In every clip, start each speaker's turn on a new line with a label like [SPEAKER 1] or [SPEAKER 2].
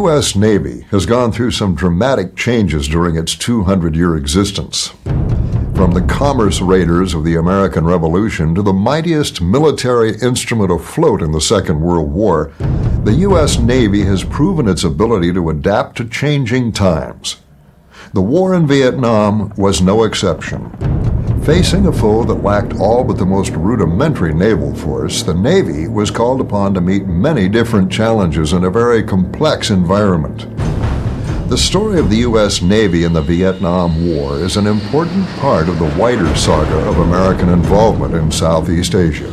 [SPEAKER 1] U.S. Navy has gone through some dramatic changes during its 200-year existence. From the commerce raiders of the American Revolution to the mightiest military instrument afloat in the Second World War, the U.S. Navy has proven its ability to adapt to changing times. The war in Vietnam was no exception. Facing a foe that lacked all but the most rudimentary naval force, the Navy was called upon to meet many different challenges in a very complex environment. The story of the U.S. Navy in the Vietnam War is an important part of the wider saga of American involvement in Southeast Asia.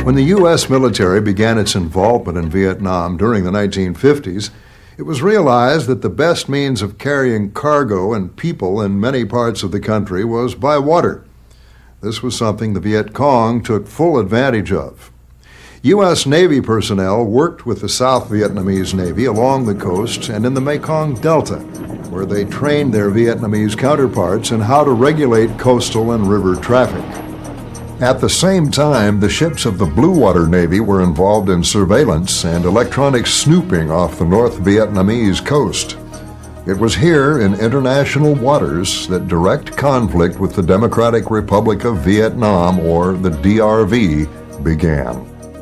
[SPEAKER 1] When the U.S. military began its involvement in Vietnam during the 1950s, it was realized that the best means of carrying cargo and people in many parts of the country was by water. This was something the Viet Cong took full advantage of. U.S. Navy personnel worked with the South Vietnamese Navy along the coast and in the Mekong Delta, where they trained their Vietnamese counterparts in how to regulate coastal and river traffic. At the same time, the ships of the Blue Water Navy were involved in surveillance and electronic snooping off the North Vietnamese coast. It was here in international waters that direct conflict with the Democratic Republic of Vietnam, or the DRV, began.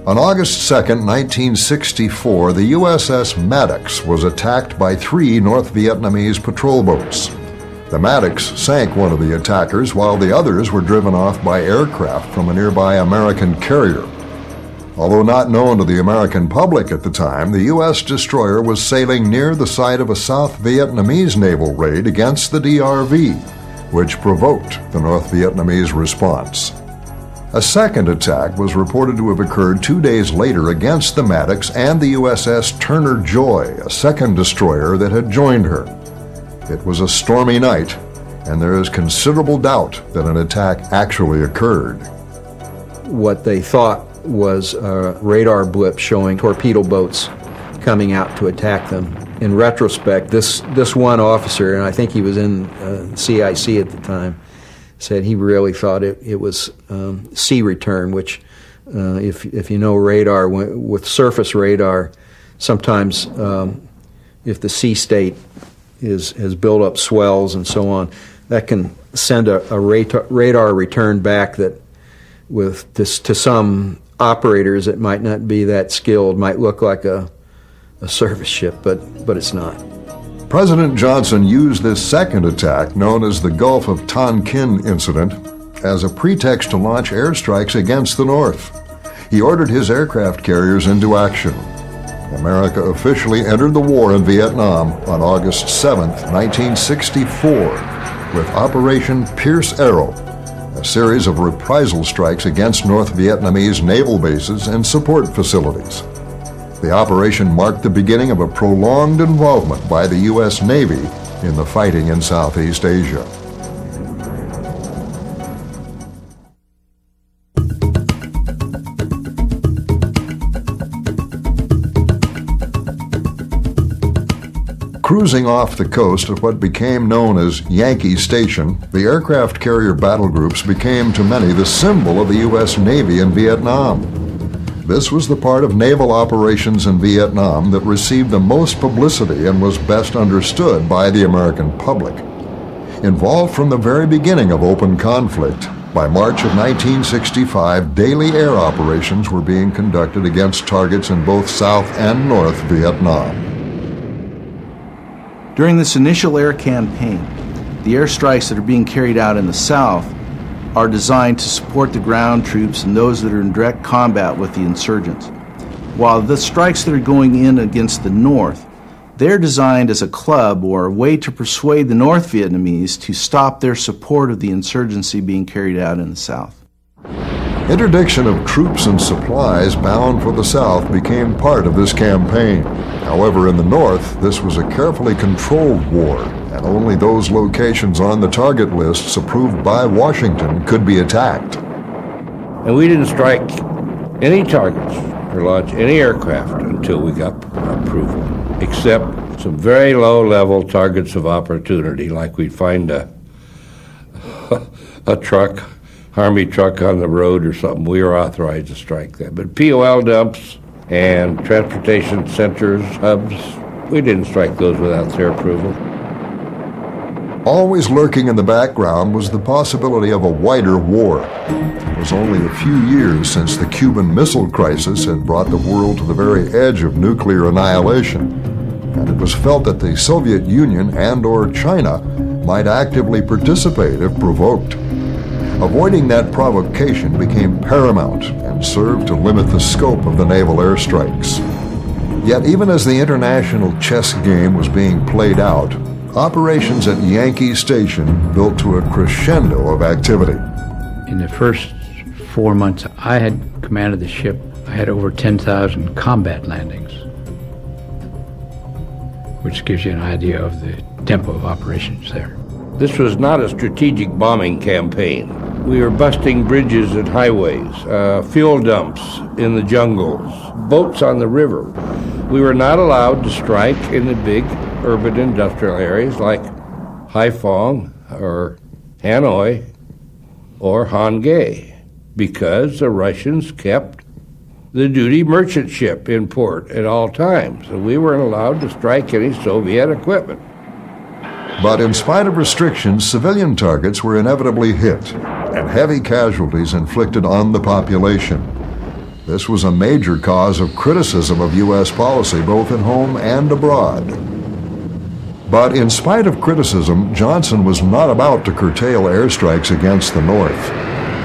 [SPEAKER 1] On August 2, 1964, the USS Maddox was attacked by 3 North Vietnamese patrol boats. The Maddox sank one of the attackers while the others were driven off by aircraft from a nearby American carrier. Although not known to the American public at the time, the U.S. destroyer was sailing near the site of a South Vietnamese naval raid against the DRV, which provoked the North Vietnamese response. A second attack was reported to have occurred 2 days later against the Maddox and the USS Turner Joy, a second destroyer that had joined her. It was a stormy night, and there is considerable doubt that an attack actually occurred.
[SPEAKER 2] What they thought was a radar blip showing torpedo boats coming out to attack them. In retrospect, this one officer, and I think he was in CIC at the time, said he really thought it was sea return, which if you know radar, with surface radar, sometimes if the sea state has built up swells and so on, that can send a radar return back that to some operators that might not be that skilled might look like a surface ship, but it's not.
[SPEAKER 1] President Johnson used this second attack, known as the Gulf of Tonkin incident, as a pretext to launch airstrikes against the North. He ordered his aircraft carriers into action. America officially entered the war in Vietnam on August 7, 1964, with Operation Pierce Arrow, a series of reprisal strikes against North Vietnamese naval bases and support facilities. The operation marked the beginning of a prolonged involvement by the U.S. Navy in the fighting in Southeast Asia. Cruising off the coast of what became known as Yankee Station, the aircraft carrier battle groups became to many the symbol of the U.S. Navy in Vietnam. This was the part of naval operations in Vietnam that received the most publicity and was best understood by the American public. Involved from the very beginning of open conflict, by March of 1965, daily air operations were being conducted against targets in both South and North Vietnam.
[SPEAKER 3] During this initial air campaign, the airstrikes that are being carried out in the South are designed to support the ground troops and those that are in direct combat with the insurgents. While the strikes that are going in against the North, they're designed as a club or a way to persuade the North Vietnamese to stop their support of the insurgency being carried out in the South.
[SPEAKER 1] Interdiction of troops and supplies bound for the South became part of this campaign. However, in the North, this was a carefully controlled war, and only those locations on the target lists approved by Washington could be attacked.
[SPEAKER 4] And we didn't strike any targets or launch any aircraft until we got approval, except some very low-level targets of opportunity, like we'd find a a truck, Army truck on the road or something, we were authorized to strike that. But POL dumps and transportation centers, hubs, we didn't strike those without their approval.
[SPEAKER 1] Always lurking in the background was the possibility of a wider war. It was only a few years since the Cuban Missile Crisis had brought the world to the very edge of nuclear annihilation, and it was felt that the Soviet Union and/or China might actively participate if provoked. Avoiding that provocation became paramount and served to limit the scope of the naval airstrikes. Yet even as the international chess game was being played out, operations at Yankee Station built to a crescendo of activity.
[SPEAKER 5] In the first 4 months I had commanded the ship, I had over 10,000 combat landings, which gives you an idea of the tempo of operations there.
[SPEAKER 4] This was not a strategic bombing campaign. We were busting bridges at highways, fuel dumps in the jungles, boats on the river. We were not allowed to strike in the big urban industrial areas like Haiphong or Hanoi or Hangzhou because the Russians kept the duty merchant ship in port at all times, and we weren't allowed to strike any Soviet equipment.
[SPEAKER 1] But in spite of restrictions, civilian targets were inevitably hit, and heavy casualties inflicted on the population. This was a major cause of criticism of U.S. policy, both at home and abroad. But in spite of criticism, Johnson was not about to curtail airstrikes against the North.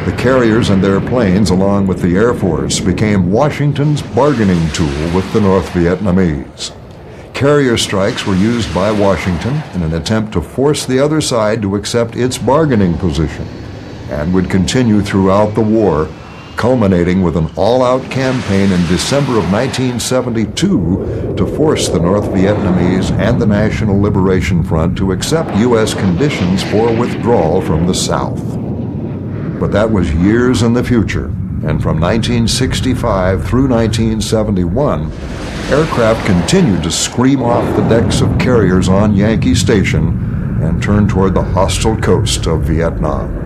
[SPEAKER 1] The carriers and their planes, along with the Air Force, became Washington's bargaining tool with the North Vietnamese. Carrier strikes were used by Washington in an attempt to force the other side to accept its bargaining position, and would continue throughout the war, culminating with an all-out campaign in December of 1972 to force the North Vietnamese and the National Liberation Front to accept U.S. conditions for withdrawal from the South. But that was years in the future, and from 1965 through 1971, aircraft continued to scream off the decks of carriers on Yankee Station and turn toward the hostile coast of Vietnam.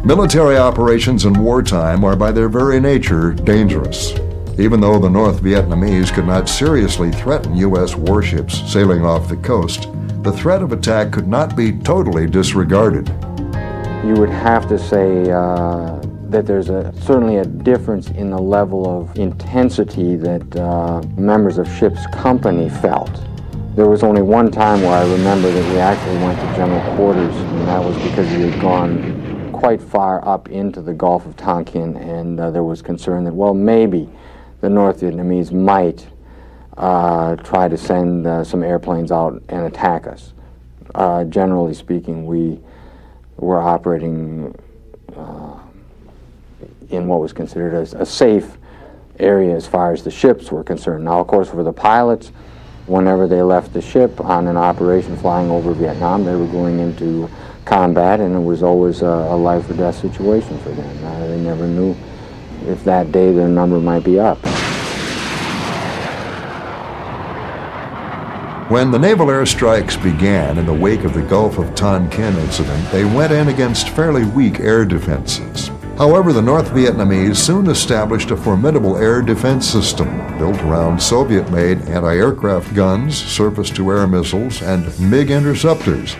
[SPEAKER 1] Military operations in wartime are by their very nature dangerous. Even though the North Vietnamese could not seriously threaten U.S. warships sailing off the coast, the threat of attack could not be totally disregarded.
[SPEAKER 6] You would have to say that there's certainly a difference in the level of intensity that members of ship's company felt. There was only one time where I remember that we actually went to general quarters, and that was because we had gone quite far up into the Gulf of Tonkin, and there was concern that, well, maybe the North Vietnamese might try to send some airplanes out and attack us. Generally speaking, we were operating in what was considered a safe area as far as the ships were concerned. Now, of course, for the pilots, whenever they left the ship on an operation flying over Vietnam, they were going into combat, and it was always a life or death situation for them. They never knew if that day their number might be up.
[SPEAKER 1] When the naval airstrikes began in the wake of the Gulf of Tonkin incident, they went in against fairly weak air defenses. However, the North Vietnamese soon established a formidable air defense system built around Soviet-made anti-aircraft guns, surface-to-air missiles, and MiG interceptors.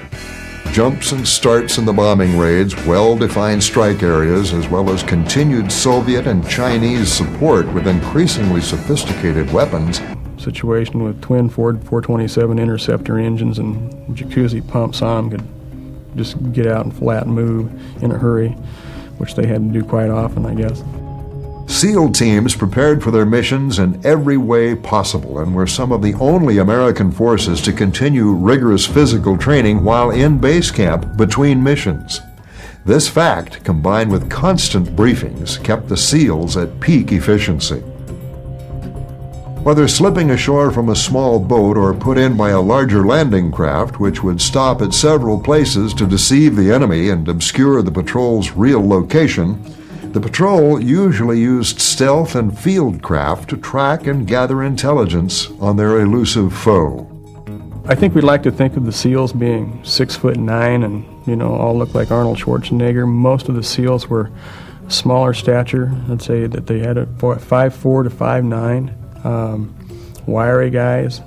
[SPEAKER 1] Jumps and starts in the bombing raids, well-defined strike areas, as well as continued Soviet and Chinese support with increasingly sophisticated weapons.
[SPEAKER 7] Situation with twin Ford 427 interceptor engines and jacuzzi pumps on them could just get out and flat move in a hurry, which they had to do quite often, I guess.
[SPEAKER 1] SEAL teams prepared for their missions in every way possible and were some of the only American forces to continue rigorous physical training while in base camp between missions. This fact, combined with constant briefings, kept the SEALs at peak efficiency. Whether slipping ashore from a small boat or put in by a larger landing craft, which would stop at several places to deceive the enemy and obscure the patrol's real location, The patrol usually used stealth and field craft to track and gather intelligence on their elusive foe.
[SPEAKER 7] I think we'd like to think of the SEALs being 6'9" and, all look like Arnold Schwarzenegger. Most of the SEALs were smaller stature. I'd say that they had a 5'4" to 5'9". Wiry guys,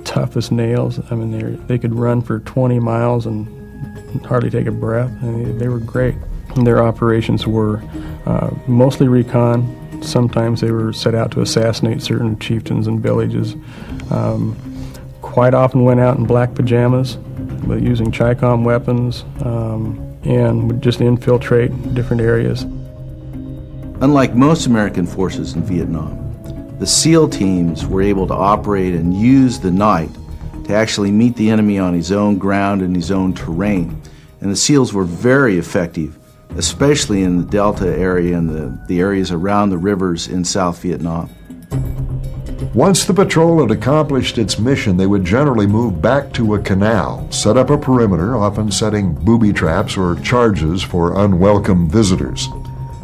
[SPEAKER 7] tough as nails. I mean, they could run for 20 miles and hardly take a breath. I mean, they were great. Their operations were mostly recon. Sometimes they were set out to assassinate certain chieftains and villages. Quite often went out in black pajamas, but using Chi-Com weapons, and would just infiltrate different areas.
[SPEAKER 3] Unlike most American forces in Vietnam, the SEAL teams were able to operate and use the night to actually meet the enemy on his own ground and his own terrain. And the SEALs were very effective, especially in the Delta area and the areas around the rivers in South Vietnam.
[SPEAKER 1] Once the patrol had accomplished its mission, they would generally move back to a canal, set up a perimeter, often setting booby traps or charges for unwelcome visitors.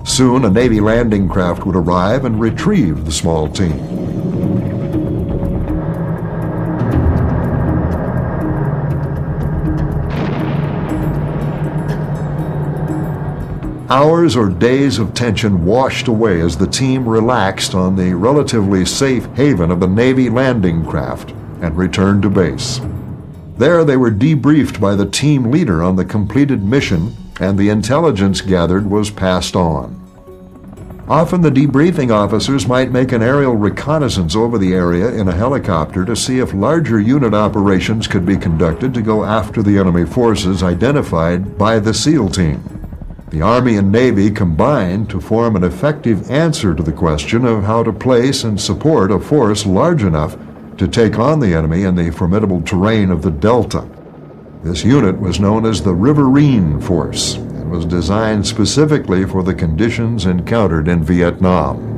[SPEAKER 1] Soon, a Navy landing craft would arrive and retrieve the small team. Hours or days of tension washed away as the team relaxed on the relatively safe haven of the Navy landing craft and returned to base. There they were debriefed by the team leader on the completed mission, and the intelligence gathered was passed on. Often the debriefing officers might make an aerial reconnaissance over the area in a helicopter to see if larger unit operations could be conducted to go after the enemy forces identified by the SEAL team. The Army and Navy combined to form an effective answer to the question of how to place and support a force large enough to take on the enemy in the formidable terrain of the Delta. This unit was known as the Riverine Force and was designed specifically for the conditions encountered in Vietnam.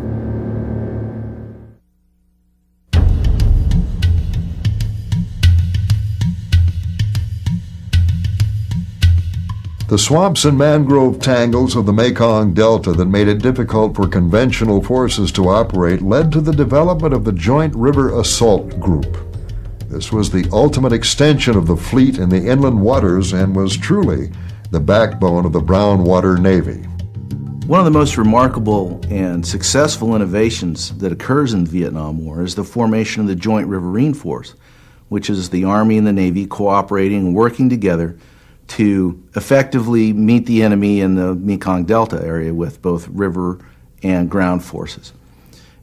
[SPEAKER 1] The swamps and mangrove tangles of the Mekong Delta that made it difficult for conventional forces to operate led to the development of the Joint River Assault Group. This was the ultimate extension of the fleet in the inland waters and was truly the backbone of the Brown Water Navy.
[SPEAKER 3] One of the most remarkable and successful innovations that occurs in the Vietnam War is the formation of the Joint Riverine Force, which is the Army and the Navy cooperating and working together to effectively meet the enemy in the Mekong Delta area with both river and ground forces.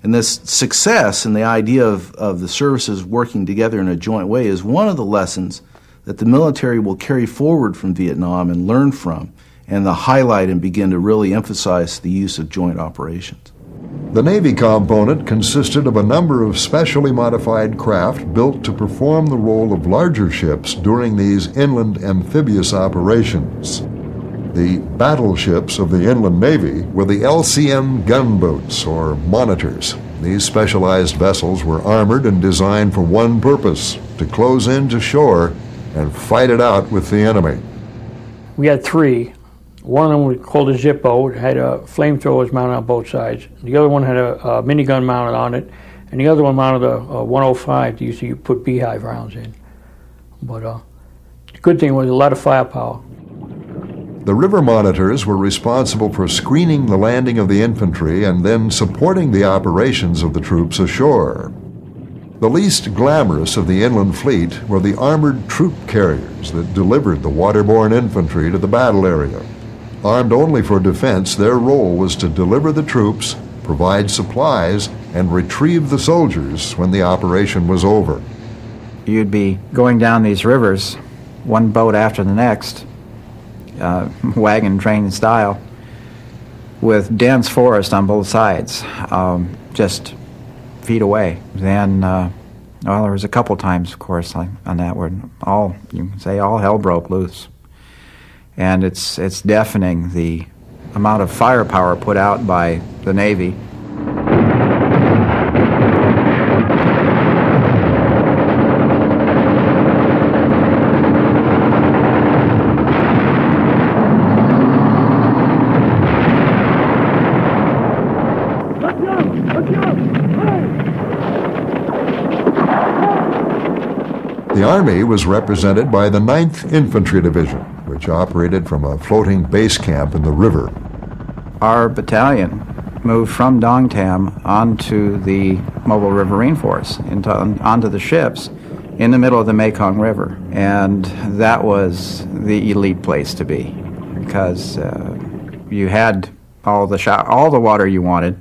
[SPEAKER 3] And this success and the idea of the services working together in a joint way is one of the lessons that the military will carry forward from Vietnam and learn from, and the highlight and begin to really emphasize the use of joint operations.
[SPEAKER 1] The Navy component consisted of a number of specially modified craft built to perform the role of larger ships during these inland amphibious operations. The battleships of the Inland Navy were the LCM gunboats, or monitors. These specialized vessels were armored and designed for one purpose: to close in to shore and fight it out with the enemy.
[SPEAKER 8] We had three. One of them was called a Zippo. It had flamethrowers mounted on both sides. The other one had a minigun mounted on it, and the other one mounted a 105 to use to put beehive rounds in. But the good thing was a lot of firepower.
[SPEAKER 1] The river monitors were responsible for screening the landing of the infantry and then supporting the operations of the troops ashore. The least glamorous of the inland fleet were the armored troop carriers that delivered the waterborne infantry to the battle area. Armed only for defense, their role was to deliver the troops, provide supplies, and retrieve the soldiers when the operation was over.
[SPEAKER 9] You'd be going down these rivers, one boat after the next, wagon train style, with dense forest on both sides, just feet away. Then, well, there was a couple times, of course, on that where you can say all hell broke loose. And it's deafening, the amount of firepower put out by the Navy.
[SPEAKER 1] The Army was represented by the 9th Infantry Division, which operated from a floating base camp in the river.
[SPEAKER 9] Our battalion moved from Dongtam onto the Mobile Riverine Force, onto the ships in the middle of the Mekong River. And that was the elite place to be, because you had all the water you wanted.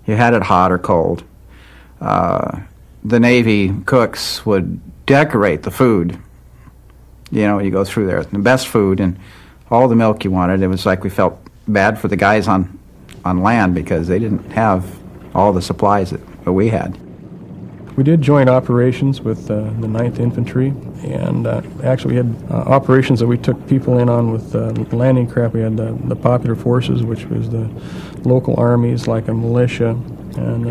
[SPEAKER 9] You had it hot or cold. The Navy cooks would decorate the food. You know, you go through there, the best food and all the milk you wanted. It was like we felt bad for the guys on land because they didn't have all the supplies that we had.
[SPEAKER 7] We did joint operations with the 9th Infantry, and actually we had operations that we took people in on with landing craft. We had the Popular Forces, which was the local armies like a militia, and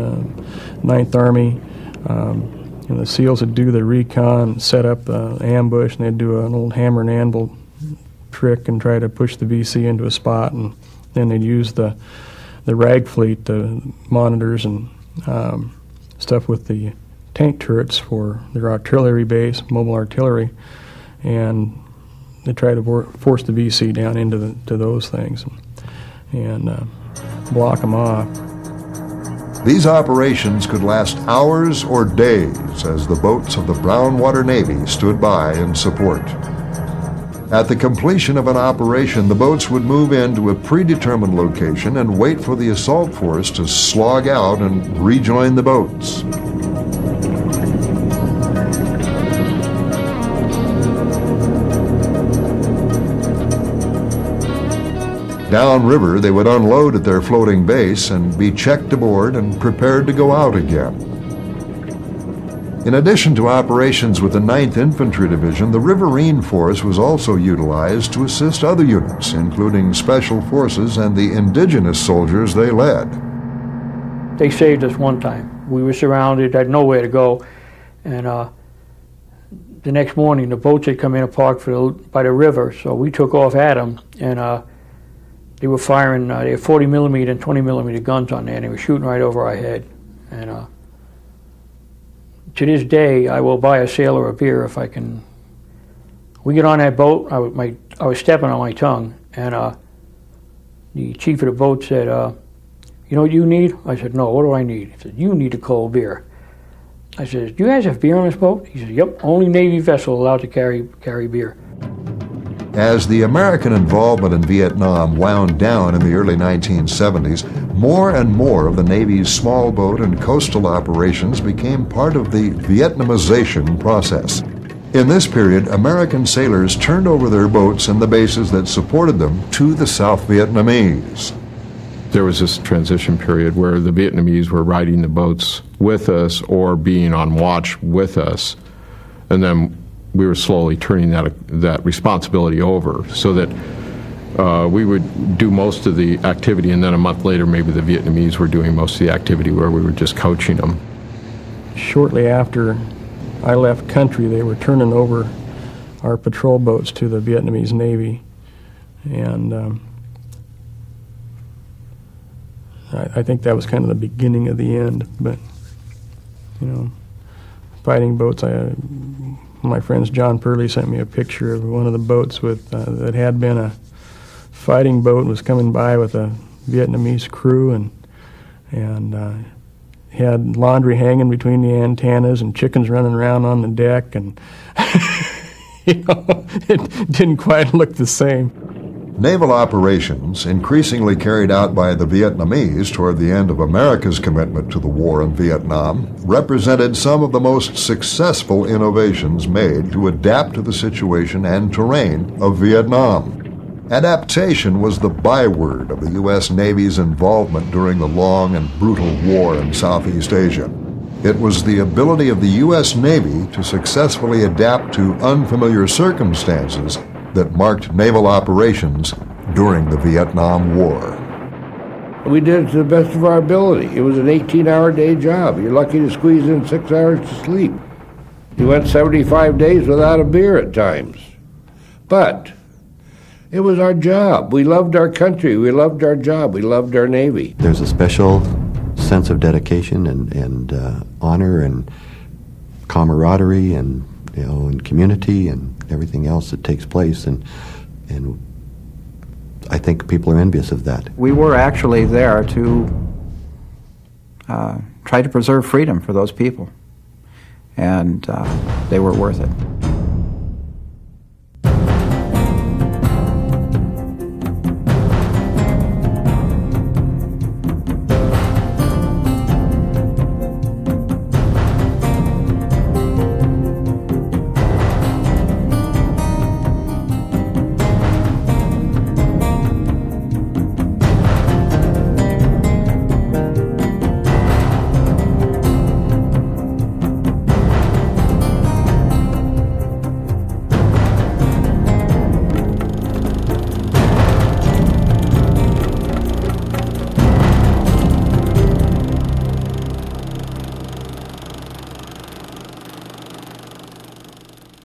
[SPEAKER 7] 9th Army. And the SEALs would do the recon, set up ambush, and they'd do an old hammer and anvil trick and try to push the VC into a spot, and then they'd use the RAG fleet, the monitors and stuff with the tank turrets for their artillery base, mobile artillery, and they try to force the VC down into those things and block them off.
[SPEAKER 1] These operations could last hours or days as the boats of the Brownwater Navy stood by in support. At the completion of an operation, the boats would move into a predetermined location and wait for the assault force to slog out and rejoin the boats. Downriver, they would unload at their floating base and be checked aboard and prepared to go out again. In addition to operations with the 9th Infantry Division, the Riverine Force was also utilized to assist other units, including Special Forces and the indigenous soldiers they led.
[SPEAKER 8] They saved us one time. We were surrounded, had nowhere to go, and the next morning the boats had come in and parked by the river, so we took off at them, and they were firing, they had 40 millimeter and 20 millimeter guns on there, and they were shooting right over our head. And to this day, I will buy a sailor a beer if I can. We get on that boat, I was stepping on my tongue, and the chief of the boat said, you know what you need? I said, no, what do I need? He said, you need a cold beer. I said, do you guys have beer on this boat? He said, yep, only Navy vessel allowed to carry beer.
[SPEAKER 1] As the American involvement in Vietnam wound down in the early 1970s, more and more of the Navy's small boat and coastal operations became part of the Vietnamization process. In this period, American sailors turned over their boats and the bases that supported them to the South Vietnamese.
[SPEAKER 10] There was this transition period where the Vietnamese were riding the boats with us or being on watch with us, and then we were slowly turning that responsibility over so that we would do most of the activity, and then a month later maybe the Vietnamese were doing most of the activity where we were just coaching them.
[SPEAKER 7] Shortly after I left country, they were turning over our patrol boats to the Vietnamese Navy, and I think that was kind of the beginning of the end. But, you know, fighting boats, my friends John Purley sent me a picture of one of the boats with that had been a fighting boat and was coming by with a Vietnamese crew, and had laundry hanging between the antennas and chickens running around on the deck, and you know, it didn't quite look the same.
[SPEAKER 1] Naval operations, increasingly carried out by the Vietnamese toward the end of America's commitment to the war in Vietnam, represented some of the most successful innovations made to adapt to the situation and terrain of Vietnam. Adaptation was the byword of the U.S. Navy's involvement during the long and brutal war in Southeast Asia. It was the ability of the U.S. Navy to successfully adapt to unfamiliar circumstances that marked naval operations during the Vietnam War.
[SPEAKER 4] We did it to the best of our ability. It was an 18-hour day job. You're lucky to squeeze in 6 hours to sleep. You went 75 days without a beer at times. But it was our job. We loved our country. We loved our job. We loved our Navy.
[SPEAKER 11] There's a special sense of dedication and honor and camaraderie and and community and everything else that takes place, and I think people are envious of that.
[SPEAKER 9] We were actually there to try to preserve freedom for those people, and they were worth it.